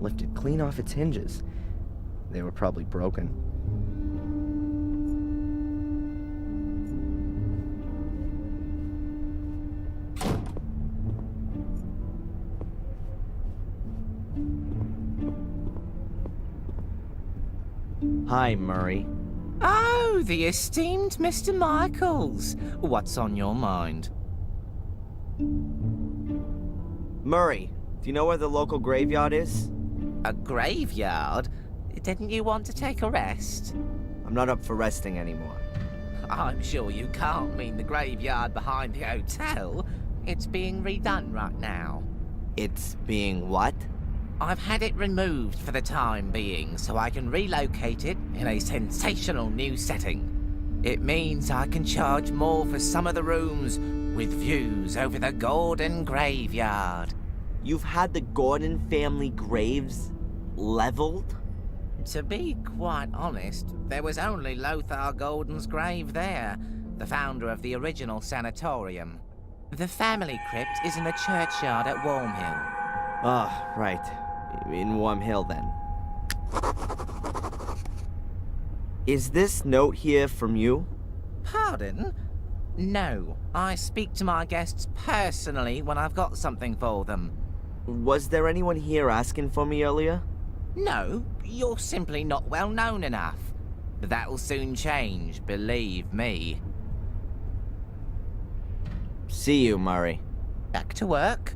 lifted clean off its hinges. They were probably broken. Hi, Murray. Oh, the esteemed Mr. Michaels. What's on your mind? Murray, do you know where the local graveyard is? A graveyard? Didn't you want to take a rest? I'm not up for resting anymore. I'm sure you can't mean the graveyard behind the hotel. It's being redone right now. It's being what? I've had it removed for the time being so I can relocate it in a sensational new setting. It means I can charge more for some of the rooms with views over the Gordon graveyard. You've had the Gordon family graves leveled? To be quite honest, there was only Lothar Gordon's grave there, the founder of the original sanatorium. The family crypt is in the churchyard at Wormhill. Ah, right. In Warm Hill, then. Is this note here from you? Pardon? No, I speak to my guests personally when I've got something for them. Was there anyone here asking for me earlier? No, you're simply not well known enough. That'll soon change, believe me. See you, Murray. Back to work.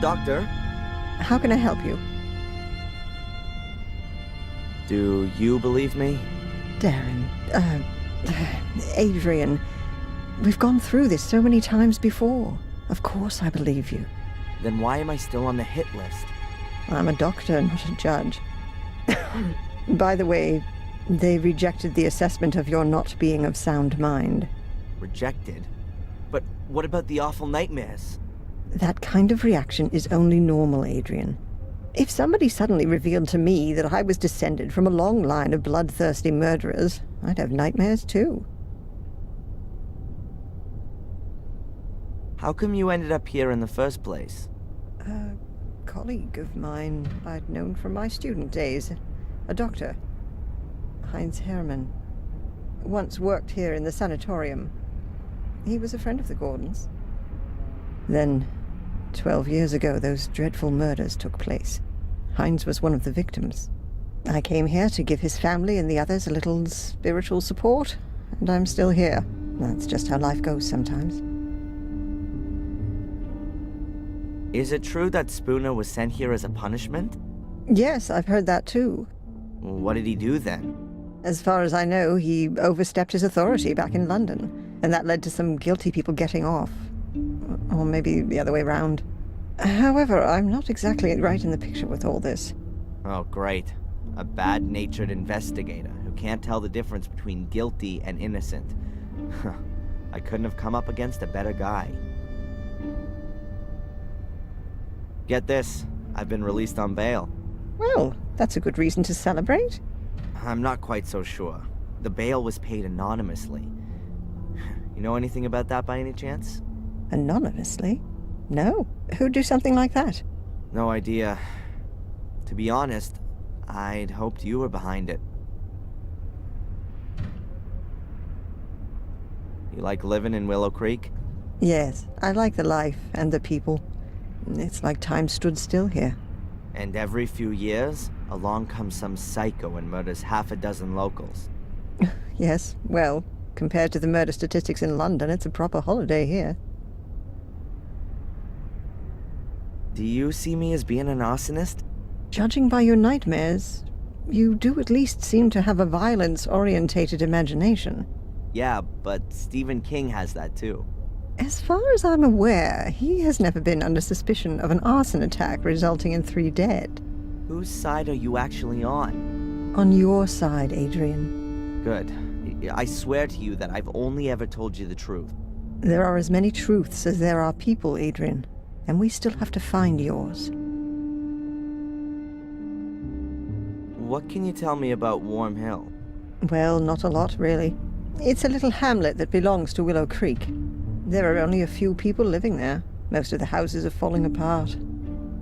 Doctor? How can I help you? Do you believe me? Darren, Adrian, we've gone through this so many times before. Of course I believe you. Then why am I still on the hit list? I'm a doctor, not a judge. By the way, they rejected the assessment of your not being of sound mind. Rejected? But what about the awful nightmares? That kind of reaction is only normal, Adrian. If somebody suddenly revealed to me that I was descended from a long line of bloodthirsty murderers, I'd have nightmares too. How come you ended up here in the first place? A colleague of mine I'd known from my student days. A doctor. Heinz Hermann. Once worked here in the sanatorium. He was a friend of the Gordons. Then, 12 years ago, those dreadful murders took place. Heinz was one of the victims. I came here to give his family and the others a little spiritual support, and I'm still here. That's just how life goes sometimes. Is it true that Spooner was sent here as a punishment? Yes, I've heard that too. What did he do then? As far as I know, he overstepped his authority back in London, and that led to some guilty people getting off. Or maybe the other way round. However, I'm not exactly right in the picture with all this. Oh, great. A bad-natured investigator who can't tell the difference between guilty and innocent. I couldn't have come up against a better guy. Get this, I've been released on bail. Well, that's a good reason to celebrate. I'm not quite so sure. The bail was paid anonymously. You know anything about that by any chance? Anonymously? No. Who'd do something like that? No idea. To be honest, I'd hoped you were behind it. You like living in Willow Creek? Yes, I like the life and the people. It's like time stood still here. And every few years, along comes some psycho and murders half a dozen locals. Yes, well, compared to the murder statistics in London, it's a proper holiday here. Do you see me as being an arsonist? Judging by your nightmares, you do at least seem to have a violence-orientated imagination. Yeah, but Stephen King has that too. As far as I'm aware, he has never been under suspicion of an arson attack resulting in 3 dead. Whose side are you actually on? On your side, Adrian. Good. I swear to you that I've only ever told you the truth. There are as many truths as there are people, Adrian, and we still have to find yours. What can you tell me about Warm Hill? Well, not a lot, really. It's a little hamlet that belongs to Willow Creek. There are only a few people living there. Most of the houses are falling apart.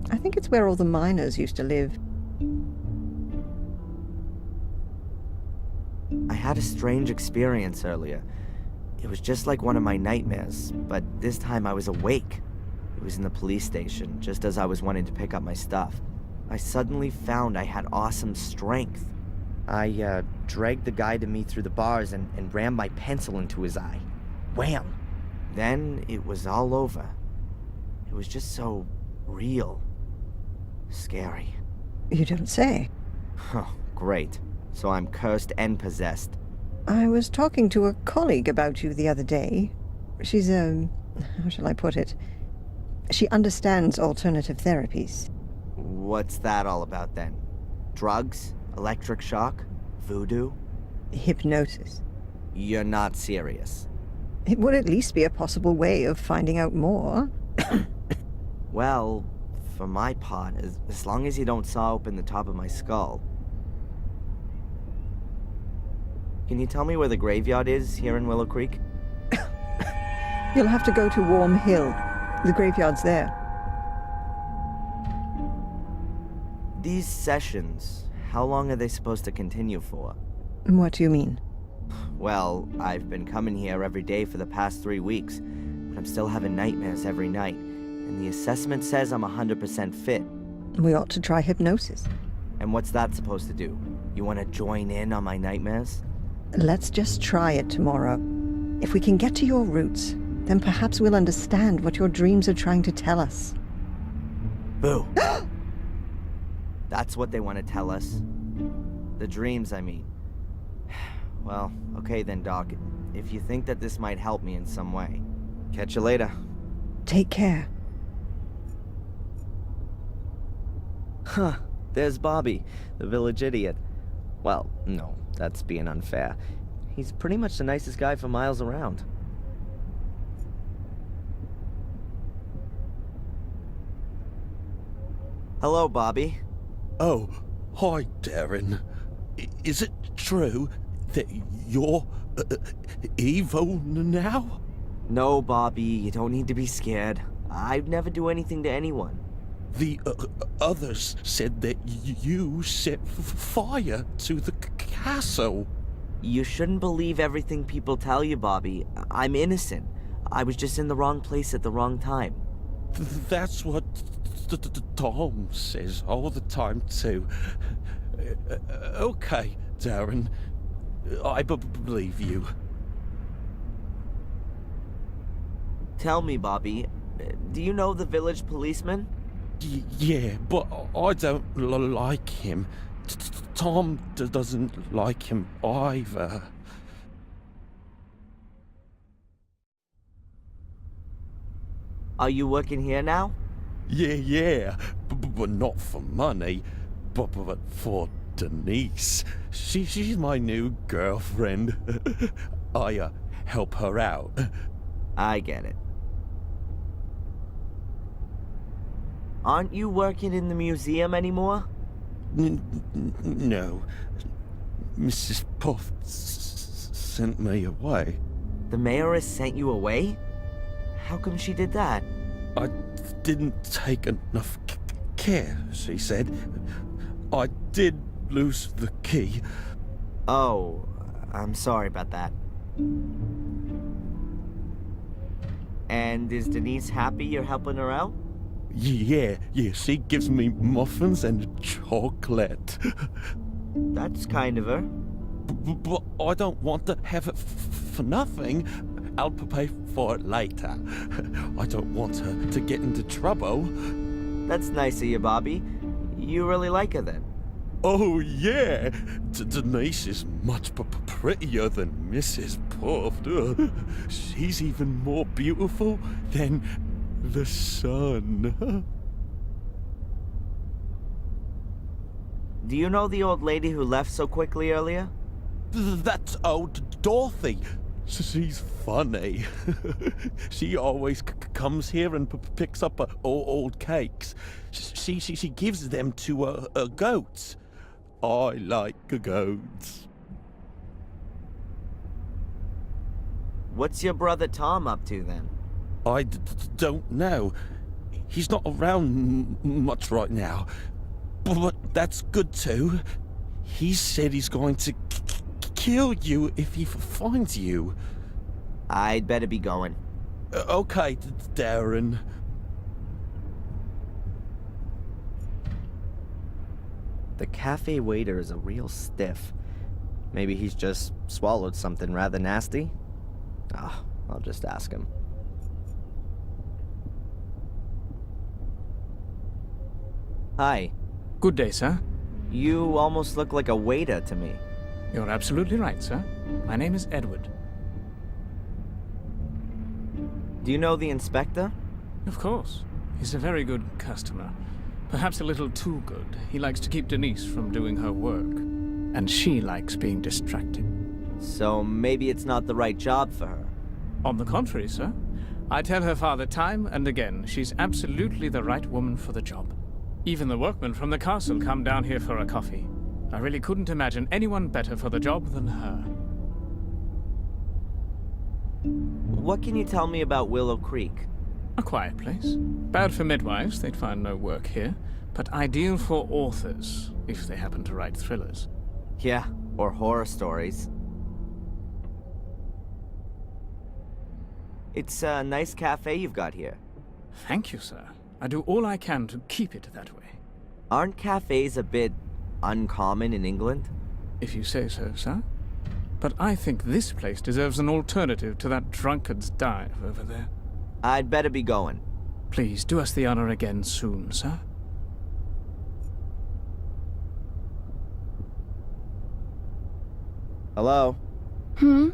I think it's where all the miners used to live. I had a strange experience earlier. It was just like one of my nightmares, but this time I was awake. It was in the police station, just as I was wanting to pick up my stuff. I suddenly found I had awesome strength. I dragged the guy to me through the bars and rammed my pencil into his eye. Wham! Then it was all over. It was just so real. Scary. You don't say. Huh, great. So I'm cursed and possessed. I was talking to a colleague about you the other day. She's how shall I put it? She understands alternative therapies. What's that all about then? Drugs? Electric shock? Voodoo? Hypnosis. You're not serious. It would at least be a possible way of finding out more. Well, for my part, as long as you don't saw open the top of my skull. Can you tell me where the graveyard is here in Willow Creek? You'll have to go to Warm Hill. The graveyard's there. These sessions, how long are they supposed to continue for? What do you mean? Well, I've been coming here every day for the past 3 weeks, but I'm still having nightmares every night, and the assessment says I'm 100% fit. We ought to try hypnosis. And what's that supposed to do? You want to join in on my nightmares? Let's just try it tomorrow. If we can get to your roots, then perhaps we'll understand what your dreams are trying to tell us. Boo! That's what they want to tell us. The dreams, I mean. Well, okay then, Doc. If you think that this might help me in some way. Catch you later. Take care. Huh. There's Bobby, the village idiot. Well, no, that's being unfair. He's pretty much the nicest guy for miles around. Hello, Bobby. Oh, hi, Darren. Is it true that you're evil now? No, Bobby, you don't need to be scared. I'd never do anything to anyone. The others said that you set fire to the castle. You shouldn't believe everything people tell you, Bobby. I'm innocent. I was just in the wrong place at the wrong time. That's what Tom says all the time, too. Okay, Darren. I believe you. Tell me, Bobby, do you know the village policeman? Yeah, but I don't like him. Tom doesn't like him either. Are you working here now? Yeah, but not for money, but for Denise. She's my new girlfriend. I help her out. I get it. Aren't you working in the museum anymore? No. Mrs. Puff sent me away. The mayoress sent you away? How come she did that? I didn't take enough care, she said. I did lose the key. Oh, I'm sorry about that. And is Denise happy you're helping her out? Yeah, she gives me muffins and chocolate. That's kind of her. But I don't want to have it for nothing. I'll pay for it later. I don't want her to get into trouble. That's nice of you, Bobby. You really like her then? Oh, yeah. Denise is much prettier than Mrs. Puff. She's even more beautiful than the sun. Do you know the old lady who left so quickly earlier? That's old Dorothy. She's funny. She always comes here and picks up old cakes. She gives them to goats. I like goats. What's your brother Tom up to then? I don't know. He's not around much right now. But that's good too. He said he's going to kill you if he finds you. I'd better be going. Okay, Darren. The cafe waiter is a real stiff. Maybe he's just swallowed something rather nasty? I'll just ask him. Hi. Good day, sir. You almost look like a waiter to me. You're absolutely right, sir. My name is Edward. Do you know the inspector? Of course. He's a very good customer. Perhaps a little too good. He likes to keep Denise from doing her work. And she likes being distracted. So maybe it's not the right job for her. On the contrary, sir. I tell her father time and again she's absolutely the right woman for the job. Even the workmen from the castle come down here for a coffee. I really couldn't imagine anyone better for the job than her. What can you tell me about Willow Creek? A quiet place. Bad for midwives, they'd find no work here. But ideal for authors, if they happen to write thrillers. Yeah, or horror stories. It's a nice cafe you've got here. Thank you, sir. I do all I can to keep it that way. Aren't cafes a bit uncommon in England? If you say so, sir. But I think this place deserves an alternative to that drunkard's dive over there. I'd better be going. Please, do us the honor again soon, sir. Hello? Hmm?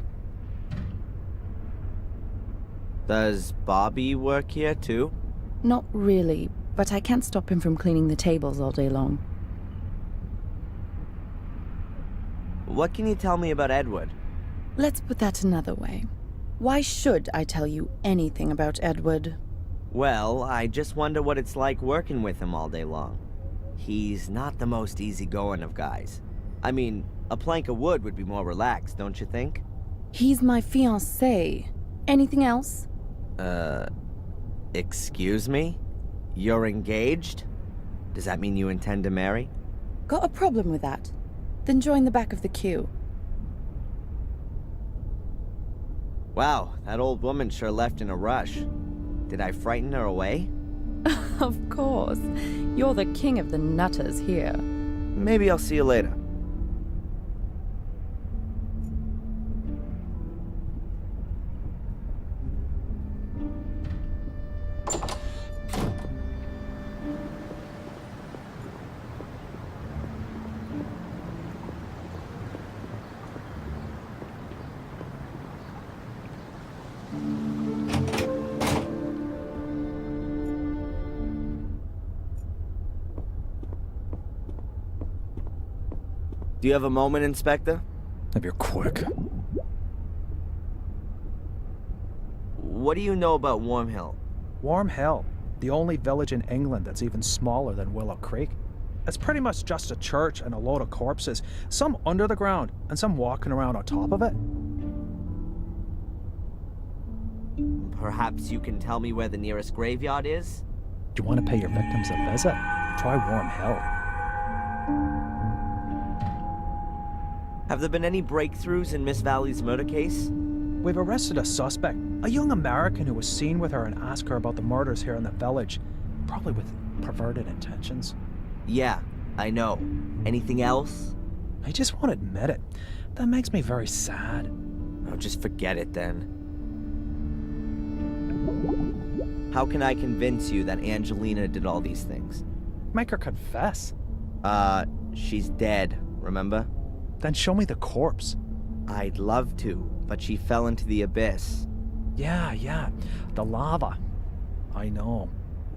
Does Bobby work here too? Not really, but I can't stop him from cleaning the tables all day long. What can you tell me about Edward? Let's put that another way. Why should I tell you anything about Edward? Well, I just wonder what it's like working with him all day long. He's not the most easygoing of guys. I mean, a plank of wood would be more relaxed, don't you think? He's my fiancé. Anything else? Excuse me? You're engaged? Does that mean you intend to marry? Got a problem with that? Then join the back of the queue. Wow, that old woman sure left in a rush. Did I frighten her away? Of course. You're the king of the nutters here. Maybe I'll see you later. Do you have a moment, Inspector? If you're quick. What do you know about Warm Hill? Warm Hill, the only village in England that's even smaller than Willow Creek. It's pretty much just a church and a load of corpses, some under the ground and some walking around on top of it. Perhaps you can tell me where the nearest graveyard is? Do you want to pay your victims a visit? Try Warm Hill. Have there been any breakthroughs in Miss Valley's murder case? We've arrested a suspect, a young American who was seen with her and asked her about the murders here in the village, probably with perverted intentions. Yeah, I know. Anything else? I just won't admit it. That makes me very sad. Oh, just forget it then. How can I convince you that Angelina did all these things? Make her confess. She's dead, remember? Then show me the corpse. I'd love to, but she fell into the abyss. Yeah, the lava. I know.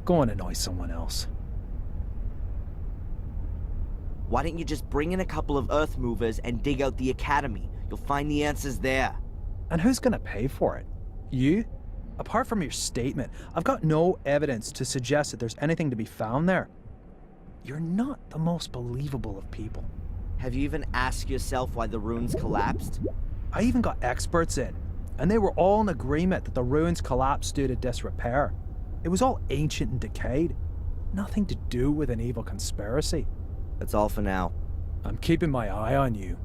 Go and annoy someone else. Why don't you just bring in a couple of earth movers and dig out the academy? You'll find the answers there. And who's gonna pay for it? You? Apart from your statement, I've got no evidence to suggest that there's anything to be found there. You're not the most believable of people. Have you even asked yourself why the ruins collapsed? I even got experts in, and they were all in agreement that the ruins collapsed due to disrepair. It was all ancient and decayed. Nothing to do with an evil conspiracy. That's all for now. I'm keeping my eye on you.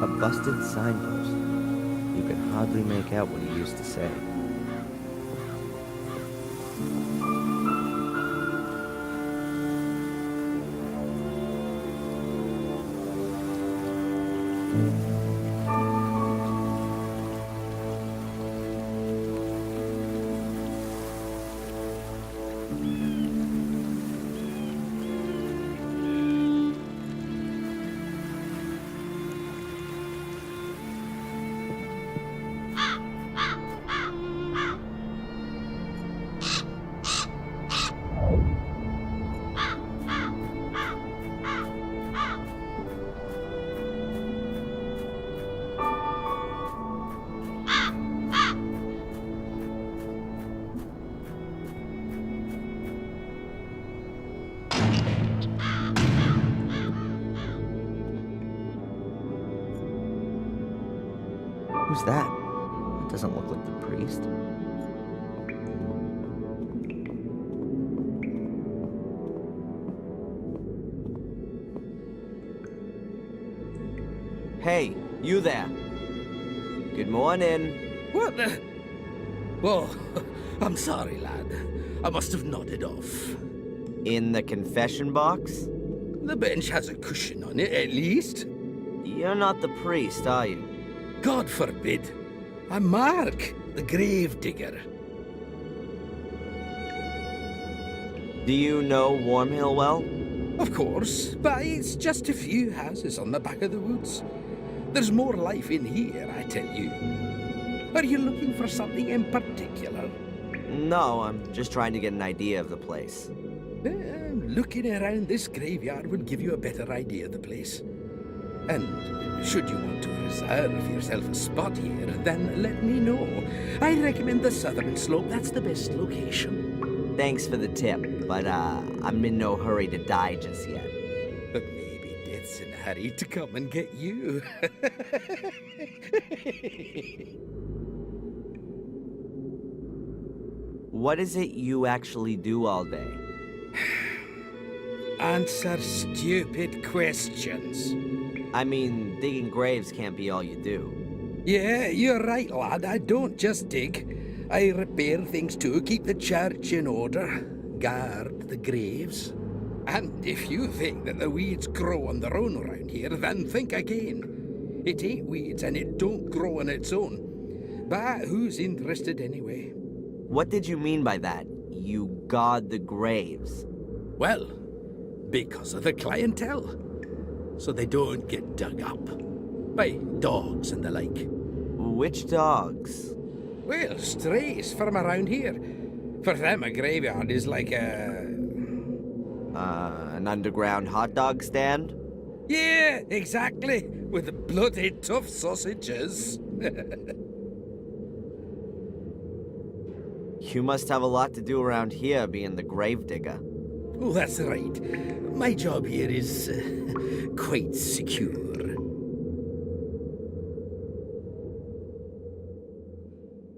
A busted signpost. You could hardly make out what he used to say. Who's that? That doesn't look like the priest. Hey, you there. Good morning. What the? Oh, I'm sorry, lad. I must have nodded off. In the confession box? The bench has a cushion on it, at least. You're not the priest, are you? God forbid. I'm Mark, the grave digger. Do you know Wormhill well? Of course, but it's just a few houses on the back of the woods. There's more life in here, I tell you. Are you looking for something in particular? No, I'm just trying to get an idea of the place. Looking around this graveyard will give you a better idea of the place. And should you want to reserve yourself a spot here, then let me know. I recommend the southern slope. That's the best location. Thanks for the tip, but I'm in no hurry to die just yet. But maybe death's in a hurry to come and get you. What is it you actually do all day? Answer stupid questions. I mean, digging graves can't be all you do. Yeah, you're right, lad. I don't just dig. I repair things too, keep the church in order, guard the graves. And if you think that the weeds grow on their own around here, then think again. It ain't weeds and it don't grow on its own. But who's interested anyway? What did you mean by that? You guard the graves? Well, because of the clientele. So they don't get dug up. by dogs and the like. Which dogs? Well, strays from around here. For them, a graveyard is like a... An underground hot dog stand? Yeah, exactly. With the bloody tough sausages. You must have a lot to do around here, being the gravedigger. Oh, that's right. My job here is quite secure.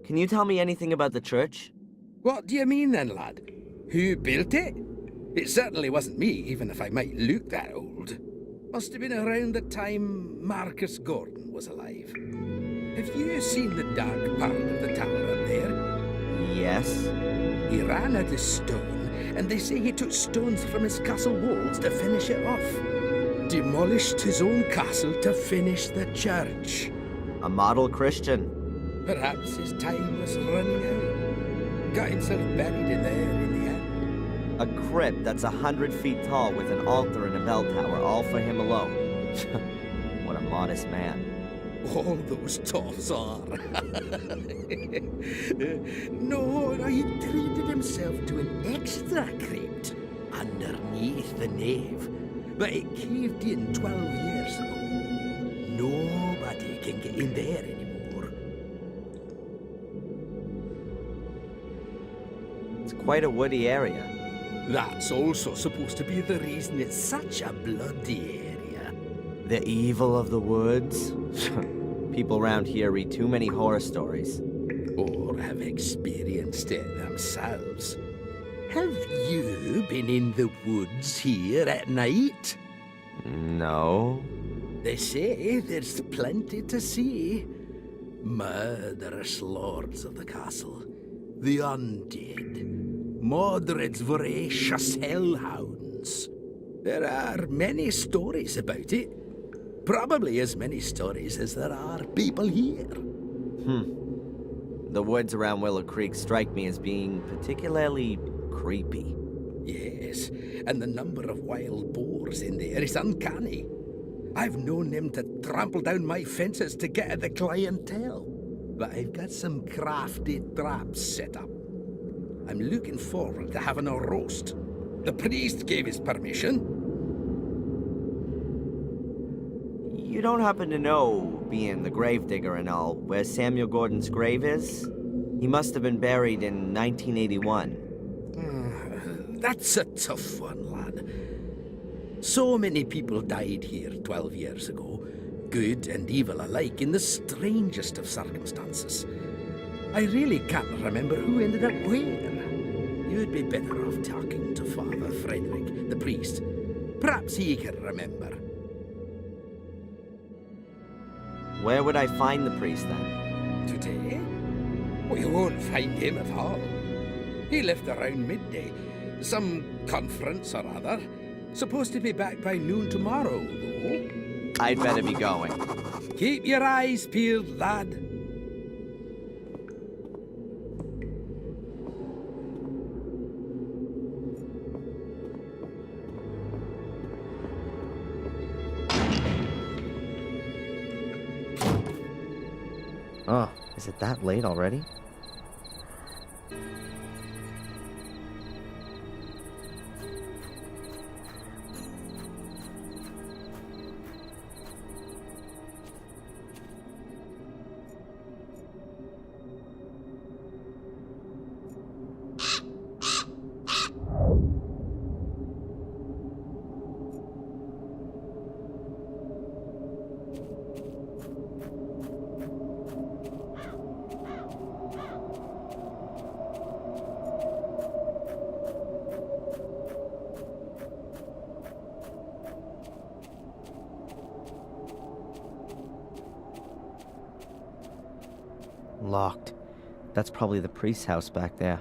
Can you tell me anything about the church? What do you mean then, lad? Who built it? It certainly wasn't me, even if I might look that old. Must have been around the time Marcus Gordon was alive. Have you seen the dark part of the tower up there? Yes. He ran out of stone, and they say he took stones from his castle walls to finish it off. Demolished his own castle to finish the church. A model Christian. Perhaps his time was running out. Got himself buried in there in the end. A crypt that's 100 feet tall with an altar and a bell tower, all for him alone. What a modest man. All those toffs are. No, he treated himself to an extra crypt underneath the nave. But it caved in 12 years ago. Nobody can get in there anymore. It's quite a woody area. That's also supposed to be the reason it's such a bloody area. The evil of the woods? People around here read too many horror stories. Or have experienced it themselves. Have you been in the woods here at night? No. They say there's plenty to see. Murderous lords of the castle, the undead, Mordred's voracious hellhounds. There are many stories about it. Probably as many stories as there are people here. The woods around Willow Creek strike me as being particularly creepy. Yes, and the number of wild boars in there is uncanny. I've known them to trample down my fences to get at the clientele. But I've got some crafty traps set up. I'm looking forward to having a roast. The priest gave his permission. You don't happen to know, being the gravedigger and all, where Samuel Gordon's grave is? He must have been buried in 1981. That's a tough one, lad. So many people died here 12 years ago, good and evil alike, in the strangest of circumstances. I really can't remember who ended up where. You'd be better off talking to Father Frederick, the priest. Perhaps he can remember. Where would I find the priest then? Today? Well, you won't find him at all. He left around midday. Some conference or other. Supposed to be back by noon tomorrow, though. I'd better be going. Keep your eyes peeled, lad. Oh, is it that late already? Locked. That's probably the priest's house back there.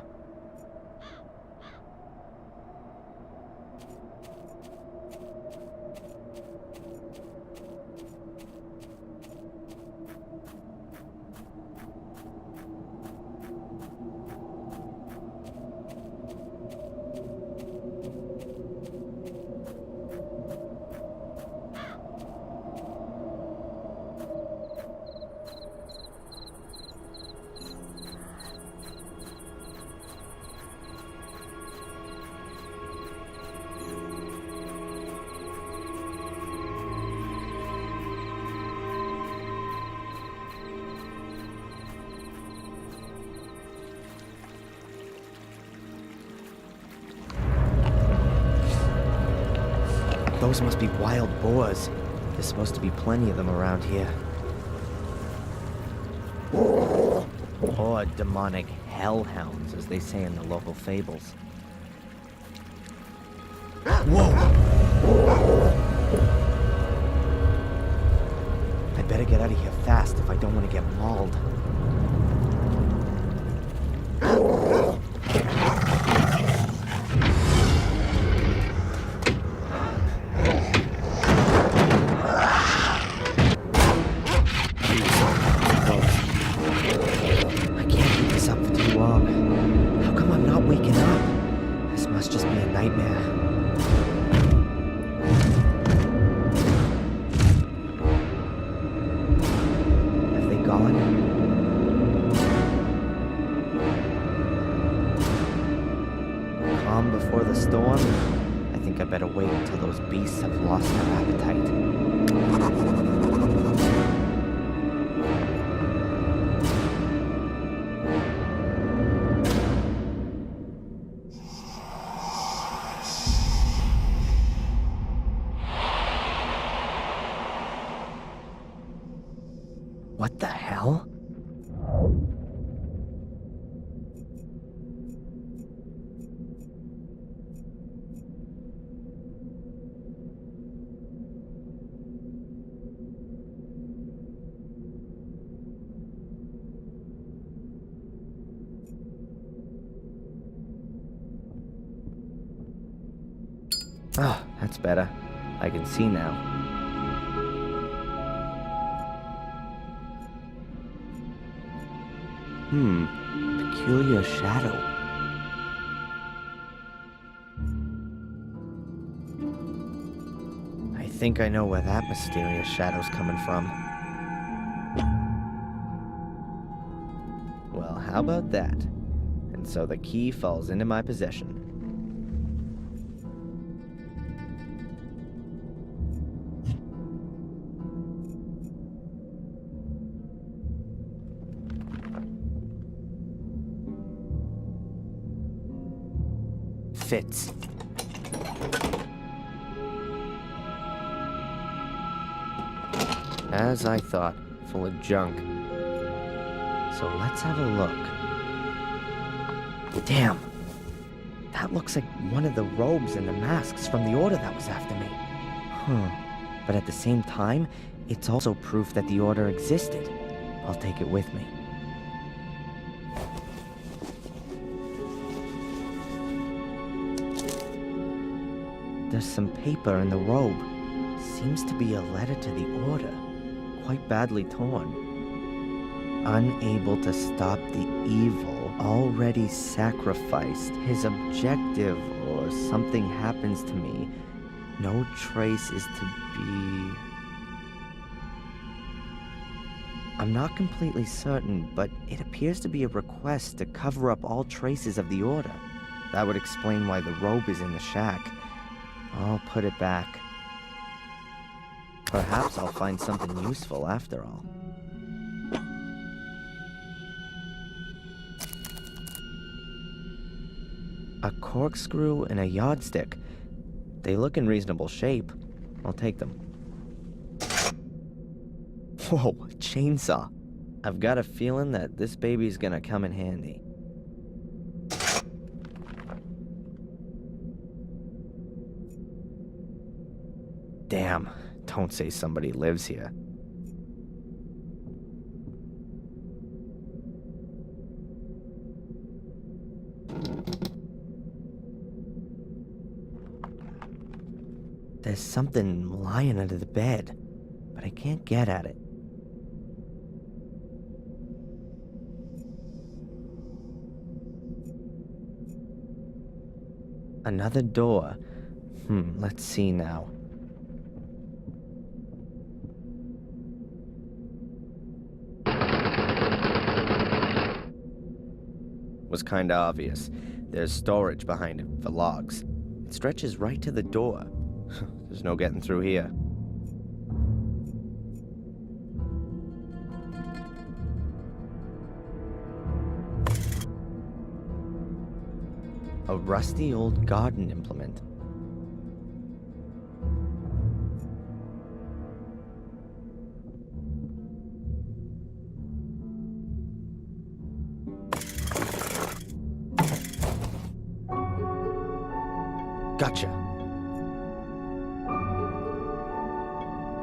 Those must be wild boars. There's supposed to be plenty of them around here. Or demonic hellhounds, as they say in the local fables. Whoa! I better get out of here fast if I don't want to get mauled. I can't keep this up for too long. How come I'm not waking up? This must just be a nightmare. Have they gone? Calm before the storm? I think I better wait until those beasts have lost their appetite. What the hell? Oh, that's better. I can see now. Peculiar shadow. I think I know where that mysterious shadow's coming from. Well, how about that? And so the key falls into my possession. Fits. As I thought, full of junk. So let's have a look. Damn! That looks like one of the robes and the masks from the order that was after me. But at the same time, it's also proof that the order existed. I'll take it with me. There's some paper in the robe. Seems to be a letter to the order. Quite badly torn. Unable to stop the evil already sacrificed. His objective, or something happens to me. No trace is to be... I'm not completely certain, but it appears to be a request to cover up all traces of the order. That would explain why the robe is in the shack. I'll put it back. Perhaps I'll find something useful after all. A corkscrew and a yardstick. They look in reasonable shape. I'll take them. Whoa, a chainsaw. I've got a feeling that this baby's gonna come in handy. Damn, don't say somebody lives here. There's something lying under the bed, but I can't get at it. Another door. Let's see now. Was kinda obvious. There's storage behind it for logs. It stretches right to the door. There's no getting through here. A rusty old garden implement. Gotcha.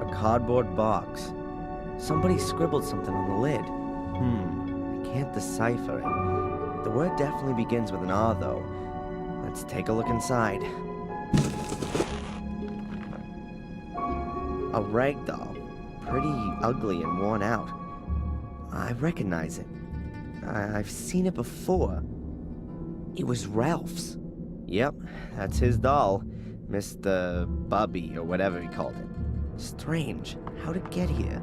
A cardboard box. Somebody scribbled something on the lid. I can't decipher it. The word definitely begins with an R, though. Let's take a look inside. A rag doll. Pretty ugly and worn out. I recognize it. I've seen it before. It was Ralph's. Yep, that's his doll. Mr. Bubby, or whatever he called it. Strange. How'd it get here?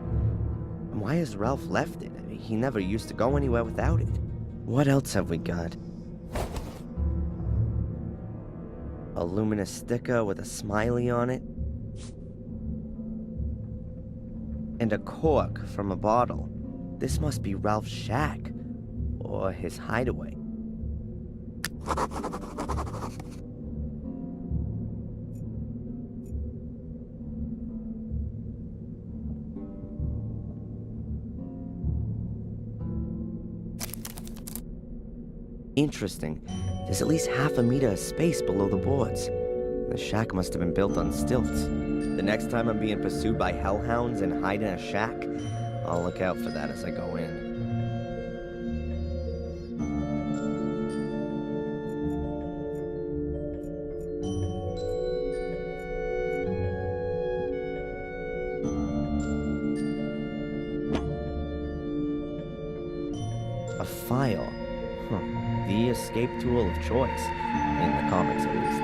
And why has Ralph left it? He never used to go anywhere without it. What else have we got? A luminous sticker with a smiley on it. And a cork from a bottle. This must be Ralph's shack. Or his hideaway. Interesting. There's at least half a meter of space below the boards. The shack must have been built on stilts. The next time I'm being pursued by hellhounds and hide in a shack, I'll look out for that as I go in. A file. The escape tool of choice, in the comics at least.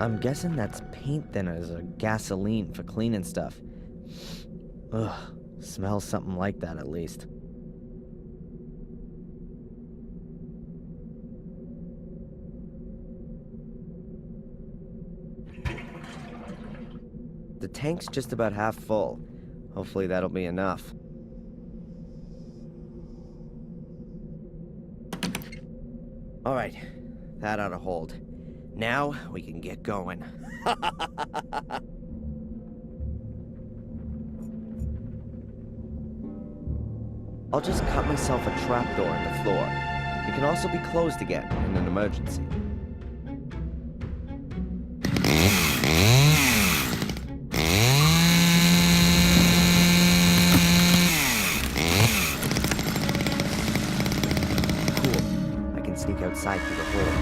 I'm guessing that's paint thinners or gasoline for cleaning stuff. Ugh, smells something like that at least. The tank's just about half full. Hopefully that'll be enough. All right, that ought to hold. Now we can get going. I'll just cut myself a trapdoor in the floor. It can also be closed again in an emergency. Outside through the hole.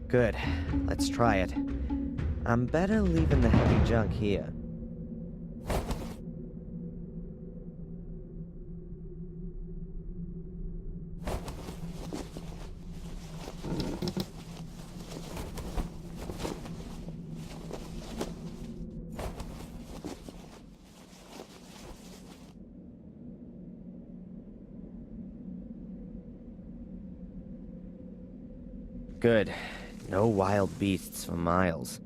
Good. Let's try it. I'm better leaving the heavy junk here. Good. No wild beasts for miles.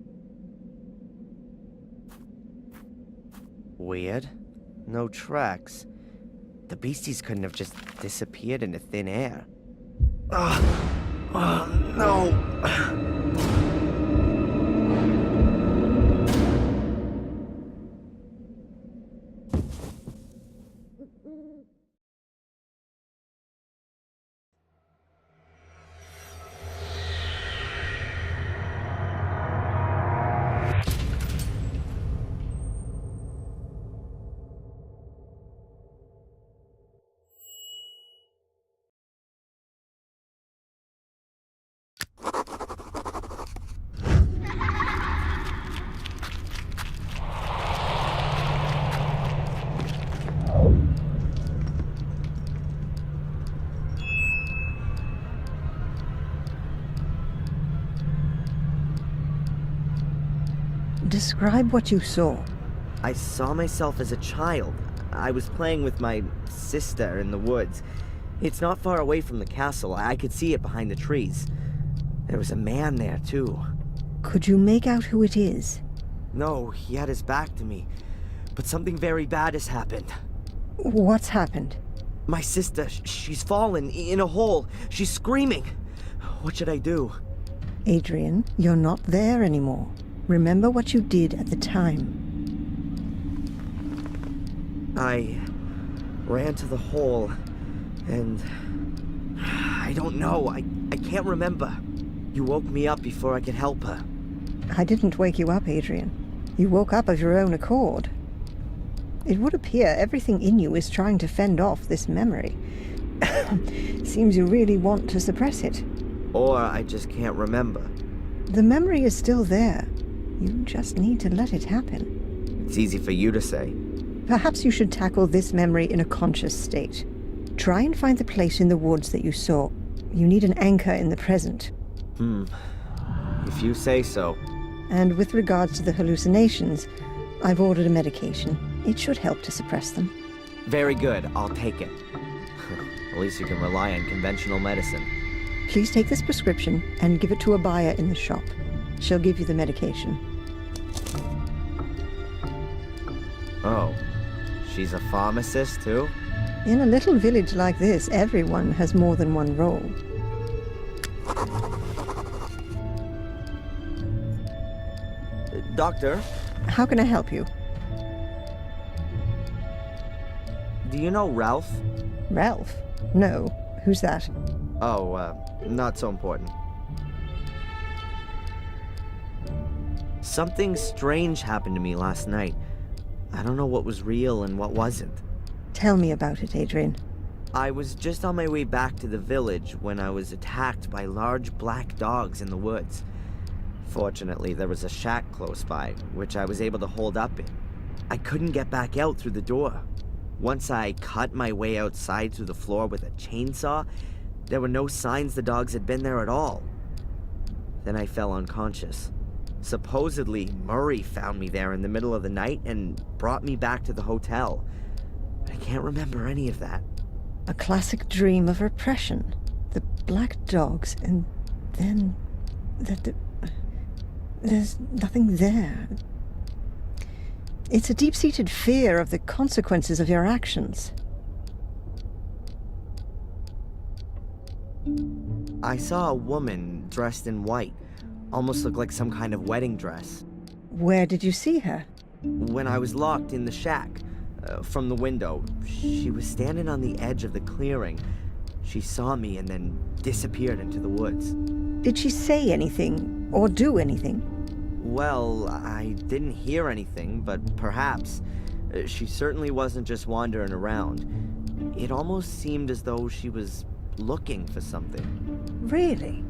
Weird. No tracks. The beasties couldn't have just disappeared into thin air. No! Describe what you saw. I saw myself as a child. I was playing with my sister in the woods. It's not far away from the castle. I could see it behind the trees. There was a man there, too. Could you make out who it is? No, he had his back to me. But something very bad has happened. What's happened? My sister, she's fallen in a hole. She's screaming. What should I do? Adrian, you're not there anymore. Remember what you did at the time. I ran to the hole, and I don't know. I can't remember. You woke me up before I could help her. I didn't wake you up, Adrian. You woke up of your own accord. It would appear everything in you is trying to fend off this memory. Seems you really want to suppress it. Or I just can't remember. The memory is still there. You just need to let it happen. It's easy for you to say. Perhaps you should tackle this memory in a conscious state. Try and find the place in the woods that you saw. You need an anchor in the present. If you say so. And with regards to the hallucinations, I've ordered a medication. It should help to suppress them. Very good, I'll take it. At least you can rely on conventional medicine. Please take this prescription and give it to a buyer in the shop. She'll give you the medication. Oh, she's a pharmacist too? In a little village like this, everyone has more than one role. Doctor, How can I help you? do you know Ralph? Ralph? No. Who's that? Oh, not so important. Something strange happened to me last night. I don't know what was real and what wasn't. Tell me about it, Adrian. I was just on my way back to the village when I was attacked by large black dogs in the woods. Fortunately, there was a shack close by, which I was able to hold up in. I couldn't get back out through the door. Once I cut my way outside through the floor with a chainsaw, there were no signs the dogs had been there at all. Then I fell unconscious. Supposedly, Murray found me there in the middle of the night and brought me back to the hotel. But I can't remember any of that. A classic dream of repression. The black dogs, and then... There's nothing there. It's a deep-seated fear of the consequences of your actions. I saw a woman dressed in white. Almost looked like some kind of wedding dress. Where did you see her? When I was locked in the shack, from the window, she was standing on the edge of the clearing. She saw me and then disappeared into the woods. Did she say anything, or do anything? Well, I didn't hear anything, but perhaps. She certainly wasn't just wandering around. It almost seemed as though she was looking for something. Really?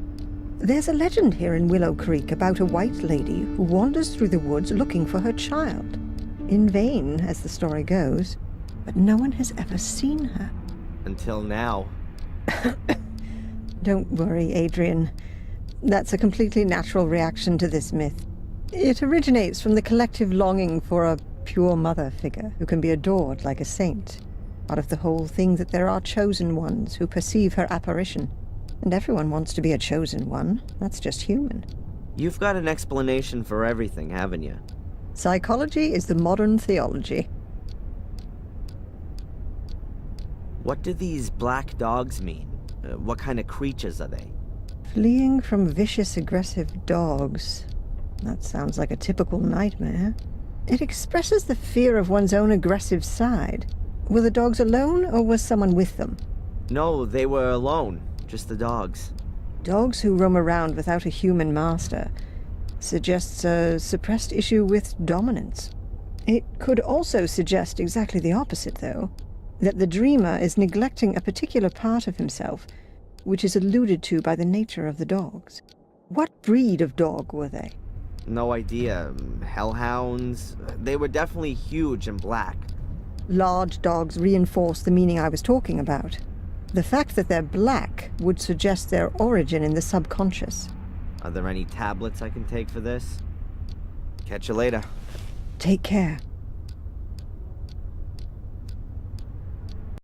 There's a legend here in Willow Creek about a white lady who wanders through the woods looking for her child. In vain, as the story goes, but no one has ever seen her. Until now. Don't worry, Adrian. That's a completely natural reaction to this myth. It originates from the collective longing for a pure mother figure who can be adored like a saint. Out of the whole thing that there are chosen ones who perceive her apparition. And everyone wants to be a chosen one. That's just human. You've got an explanation for everything, haven't you? Psychology is the modern theology. What do these black dogs mean? What kind of creatures are they? Fleeing from vicious, aggressive dogs. That sounds like a typical nightmare. It expresses the fear of one's own aggressive side. Were the dogs alone, or was someone with them? No, they were alone. Just the dogs. Dogs who roam around without a human master suggests a suppressed issue with dominance. It could also suggest exactly the opposite, though. That the dreamer is neglecting a particular part of himself, which is alluded to by the nature of the dogs. What breed of dog were they? No idea. Hellhounds? They were definitely huge and black. Large dogs reinforce the meaning I was talking about. The fact that they're black would suggest their origin in the subconscious. Are there any tablets I can take for this? Catch you later. Take care.